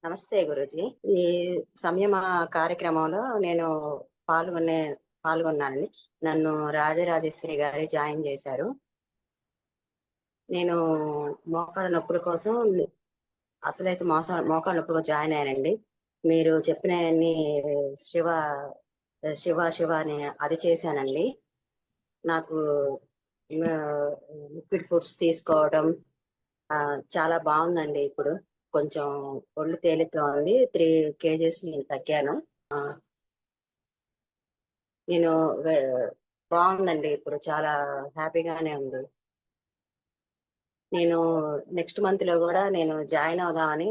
నమస్తే గురూజీ. ఈ సంయమ కార్యక్రమంలో నేను పాల్గొనే పాల్గొన్నానండి. నన్ను రాజరాజేశ్వరి గారి జాయిన్ చేశారు. నేను మోకాళ్ళ నొప్పుల కోసం అసలైతే మోకాళ్ళ నొప్పులు జాయిన్ అయ్యానండి. మీరు చెప్పిన శివ శివ శివ అని అది చేశానండి. నాకు లిక్విడ్ ఫుడ్స్ తీసుకోవడం చాలా బాగుందండి. ఇప్పుడు కొంచెం ఒళ్ళు తేలిగ్గా ఉంది. 3 kgs నేను తగ్గాను. నేను బాగుందండి. ఇప్పుడు చాలా హ్యాపీగానే ఉంది. నేను నెక్స్ట్ మంత్ లో కూడా నేను జాయిన్ అవుదామని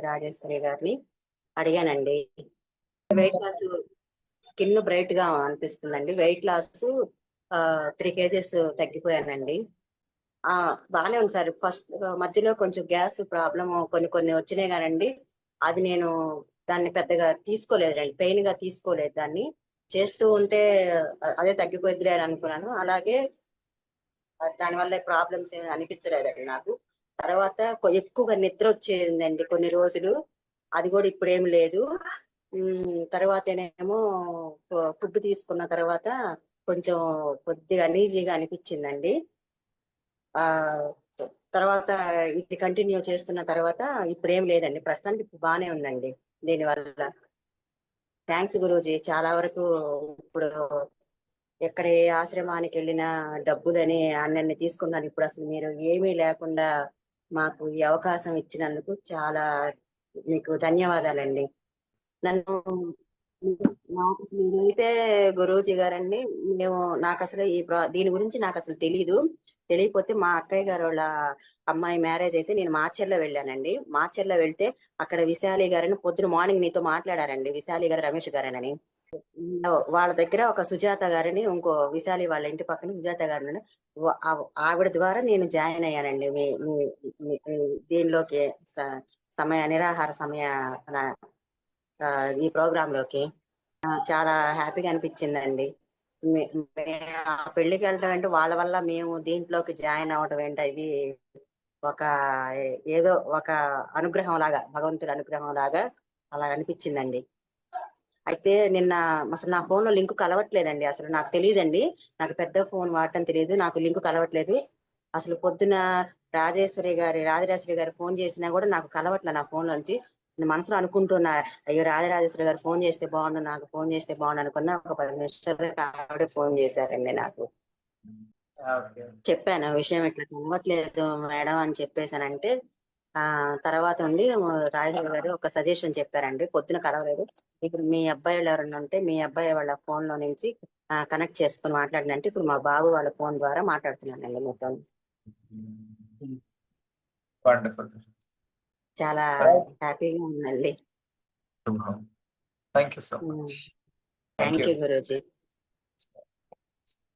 రాజేశ్వరి గారిని అడిగానండి. వెయిట్ లాస్, స్కిన్ బ్రైట్ గా అనిపిస్తుందండి. వెయిట్ లాస్ 3 kgs తగ్గిపోయానండి. బాగానే ఉంది సార్. ఫస్ట్ మధ్యలో కొంచెం గ్యాస్ ప్రాబ్లమ్ కొన్ని వచ్చినాయి కానండి, అది నేను దాన్ని పెద్దగా తీసుకోలేదండి, పెయిన్ గా తీసుకోలేదు. దాన్ని చేస్తూ ఉంటే అదే తగ్గిపోద్దిలే అని అనుకున్నాను. అలాగే దానివల్ల ప్రాబ్లమ్స్ ఏమి అనిపించలేదండి నాకు. తర్వాత ఎక్కువగా నిద్ర వచ్చేదండి కొన్ని రోజులు, అది కూడా ఇప్పుడేమి లేదు. తర్వాత ఏమో ఫుడ్ తీసుకున్న తర్వాత కొంచెం కొద్దిగా అనీజీగా అనిపించిందండి. ఆ తర్వాత ఇది కంటిన్యూ చేస్తున్న తర్వాత ఇప్పుడేం లేదండి, ప్రస్తుతానికి ఇప్పుడు బాగానే ఉందండి. దీనివల్ల థ్యాంక్స్ గురూజీ. చాలా వరకు ఇప్పుడు ఎక్కడ ఏ ఆశ్రమానికి వెళ్ళినా డబ్బులని అన్నీ తీసుకున్నాను. ఇప్పుడు అసలు మీరు ఏమీ లేకుండా మాకు ఈ అవకాశం ఇచ్చినందుకు చాలా మీకు ధన్యవాదాలండి. నన్ను నాకు అసలు ఇదైతే గురూజీ గారండి, నాకు అసలు దీని గురించి నాకు అసలు తెలియకపోతే మా అక్కయ్య గారు వాళ్ళ అమ్మాయి మ్యారేజ్ అయితే నేను మాచర్లో వెళ్ళానండి. మాచర్లో వెళ్తే అక్కడ విశాలి గారని పొద్దున మార్నింగ్ నీతో మాట్లాడారండి, విశాలి గారు రమేష్ గారని. వాళ్ళ దగ్గర ఒక సుజాత గారిని, ఇంకో విశాలి వాళ్ళ ఇంటి పక్కన సుజాత గారిని, ఆవిడ ద్వారా నేను జాయిన్ అయ్యానండి దీనిలోకి, నిరాహార సమయ ఈ ప్రోగ్రామ్ లోకి. చాలా హ్యాపీగా అనిపించిందండి. పెళ్లికి వెళ్ళటం అంటే వాళ్ళ వల్ల మేము దీంట్లోకి జాయిన్ అవ్వడం ఏంట, ఇది ఒక ఏదో ఒక అనుగ్రహం లాగా, భగవంతుడి అనుగ్రహం లాగా అలా అనిపించిందండి. అయితే నిన్న అసలు నా ఫోన్ లో లింక్ కలవట్లేదండి. అసలు నాకు తెలియదండి, నాకు పెద్ద ఫోన్ వాడటం తెలియదు, నాకు లింక్ కలవట్లేదు. అసలు పొద్దున రాజరాజేశ్వరి గారు ఫోన్ చేసినా కూడా నాకు కలవట్లేదు నా ఫోన్ నుంచి. నేను మనసులో అనుకుంటున్నా, అయ్యో రాజరాజేశ్వరి గారు ఫోన్ చేస్తే బాగుండు, నాకు ఫోన్ చేస్తే బాగుండు అనుకున్నా. ఒక 10 నిమిషాలు ఆవిడే ఫోన్ చేశారండి నాకు. చెప్పాను విషయం ఇట్లా కలవట్లేదు మేడం అని చెప్పేసానంటే, తర్వాత ఉండి రాజేశ్వరి గారు ఒక సజెషన్ చెప్పారండి. పొద్దున కలవలేదు, ఇప్పుడు మీ అబ్బాయి వాళ్ళు ఎవరైనా ఉంటే మీ అబ్బాయి వాళ్ళ ఫోన్ లో నుంచి కనెక్ట్ చేసుకుని మాట్లాడినంటే ఇప్పుడు మా బాబు వాళ్ళ ఫోన్ ద్వారా మాట్లాడుతున్నానండి మొత్తం. చాలా హ్యాపీగా ఉందండి. Thank you so much. Thank you Guruji.